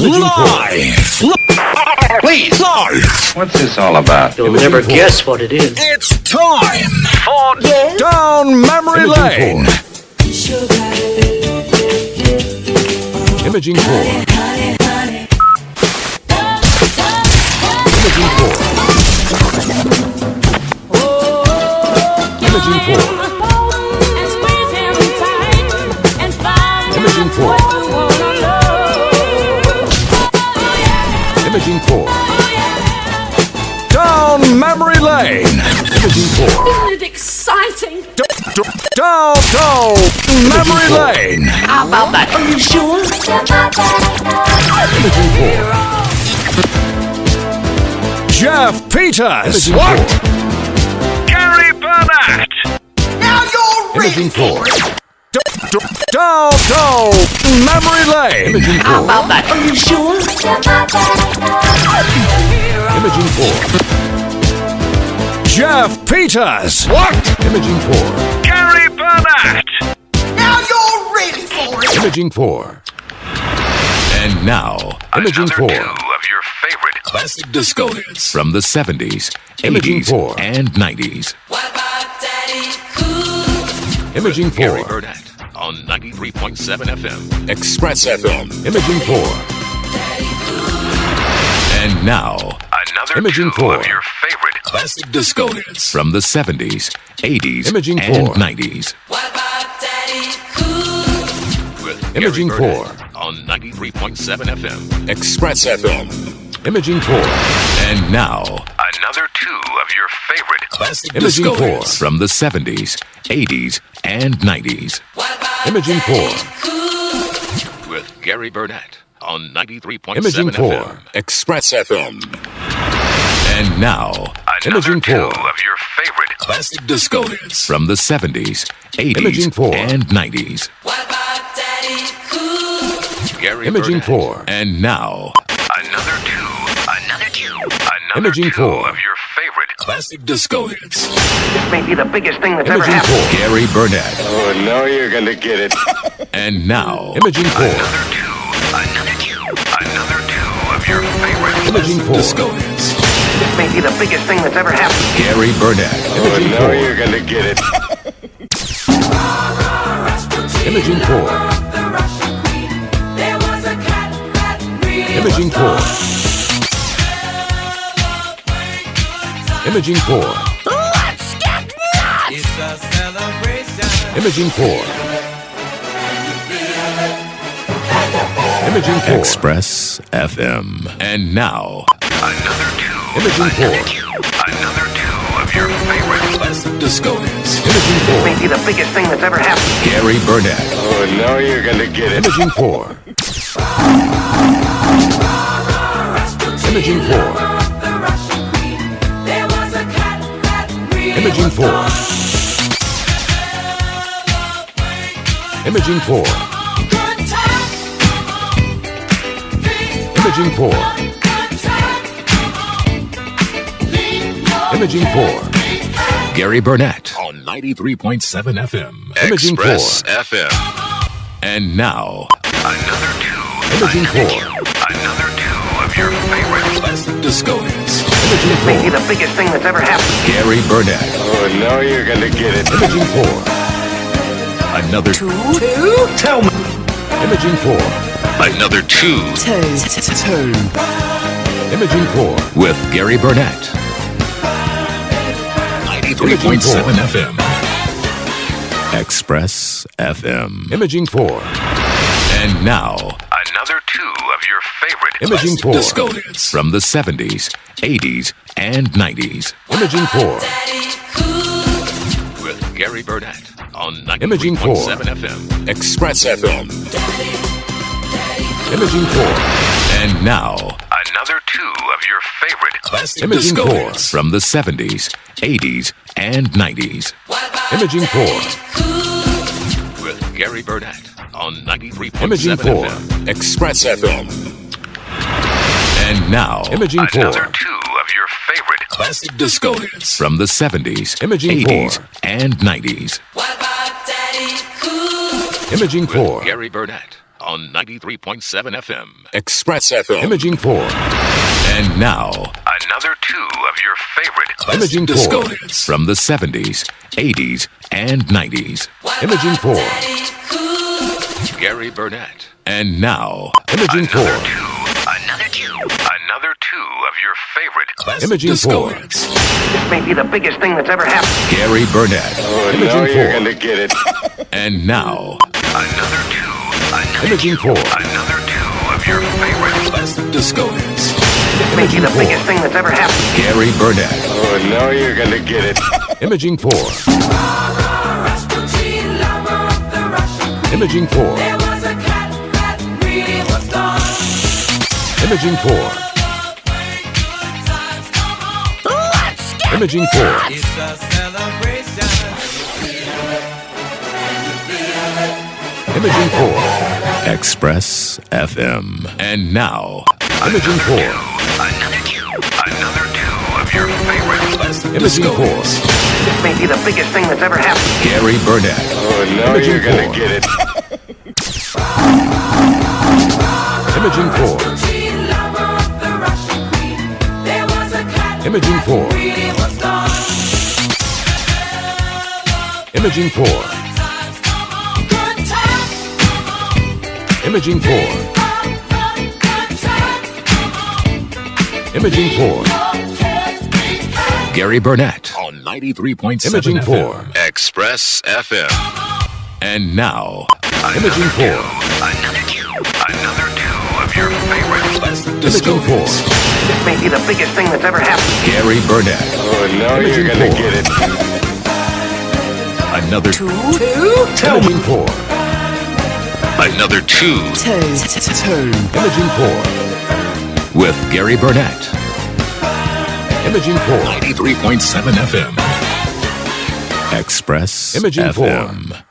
Live! Please, live! What's this all about? You'll never guess what it is. It's time for Down Memory Lane. Imaging 4. Imaging 4. Imaging 4. Imaging 4. Imaging 4. Down Memory Lane. Imaging 4. Isn't it exciting? Down Memory Lane. How about that? Are you sure? Imaging 4. Jeff Peters. Imaging What? 4. Gary Burnett! Now you're Imaging 4. Down Memory Lane. Imaging 4. How about that? Are you sure? Imaging 4. Jeff Peters. What? Imaging 4. Gary Burnett! Now you're ready for it. Imaging 4. And now, Imaging 4. Another two of your favorite Classic disco hits from the 70s, 80s, and 90s. What about Daddy Cool? Imaging 4. Gary Burnett on 93.7 FM. Express FM. Imaging 4. And now, Another Imaging two 4. of your favorite Classic disco hits from the 70s, 80s, Imaging and 4. 90s. What about Daddy Cool? with Imaging Gary 4. Burnett on 93.7 FM. Express FM. Imaging 4. And now, Another two of your favorite Classic Imaging 4 from the 70s, 80s, and 90s. What about Imaging 4. with Gary Burnett on 93.7 Imaging 4. FM. Express FM. And now, Another Imaging two 4. of your favorite Classic disco hits from the 70s, 80s, Imaging 4. and 90s. What about Daddy Cool? Gary Imaging Burnett. 4. And now, Another two Imaging 4. of your favorite Classic disco hits. This may be the biggest thing that's ever Imaging happened. 4. Gary Burnett. Oh, now you're gonna get it. And now, Imaging 4. Another two of your favorite Imaging 4. Disco hits. This may be the biggest thing that's ever happened. Gary Burnett. Oh, Imaging now 4. you're gonna get it. Imaging 4. Imaging 4. Imaging 4. Let's get nuts! It's a celebration. Imaging 4. Imaging 4. Express FM. And now, Imaging 4. Another two of your favorite Classic disco hits. This Imaging may 4. be the biggest thing that's ever happened. Gary Burnett. Oh, now you're gonna get it. Imaging 4. Imaging 4. Imaging 4. Imaging 4. Imaging 4. Imaging 4. Gary Burnett on 93.7 FM. Imaging 4. Express FM. And now, Another two Imaging 4. of your favorite Classic disco hits. This may be Imaging 4. the biggest thing that's ever happened. Gary Burnett. Oh, now you're gonna get it. Imaging 4. Another two. Tell me. Imaging 4. Another two Imaging 4 with Gary Burnett. 93.7 FM. Express FM. Imaging 4. And now, Another two of your favorite Imaging 4. Disco hits from the 70s, 80s, and 90s. Imaging 4. with Gary Burnett on Imaging 4. 93.7 FM. Express FM. Imaging 4. And now, Another two of your favorite Classic Imaging 4 from the 70s, 80s, and 90s. Imaging 4. with Gary Burnett on 93.7 Imaging 4. FM. Express FM. And now, Imaging 4. Another two of your favorite Classic disco hits from the 70s, Imaging 80s, 4. and 90s. What about Daddy Cool? Imaging 4. Gary Burnett on 93.7 FM. Express FM. Imaging 4. And now, Another two of your favorite Imaging 4 from the 70s, 80s, and 90s. Imaging 4. Gary Burnett. And now, Imaging 4. Another two of your favorite Imaging 4. This may be the biggest thing that's ever happened. Gary Burnett. Oh, Imaging now 4. you're gonna get it. And now, Another two Imaging 4. of your favorite Disco hits. This may be the biggest thing that's ever happened. Gary Burnett. Oh, now you're gonna get it. Imaging 4. Imaging 4. There was a cat that really was gone. Imaging 4. Imaging 4. It's a celebration. Imaging 4. Express FM. And now, Imaging 4. Another two of your favorite Imaging 4. This may be the biggest thing that's ever happened. Gary Burnett. Oh, now Imaging you're gonna 4. get it. Imaging 4. Lover of the Russian queen. There was a cat Imaging 4. that really was gone. Imaging 4. Good times. Imaging 4. Good times. Imaging 4. Gary Burnett on 93.7 Imaging 4. FM. Express FM. And now, Imaging 4. Another two of your favorite Disco 4. This may be the biggest thing that's ever happened. Gary Burnett. Oh, now Imaging you're gonna 4. get it. Another Imaging 4. Another two Imaging 4. With Gary Burnett. Imaging 4. 93.7 FM. Express Imaging 4. FM.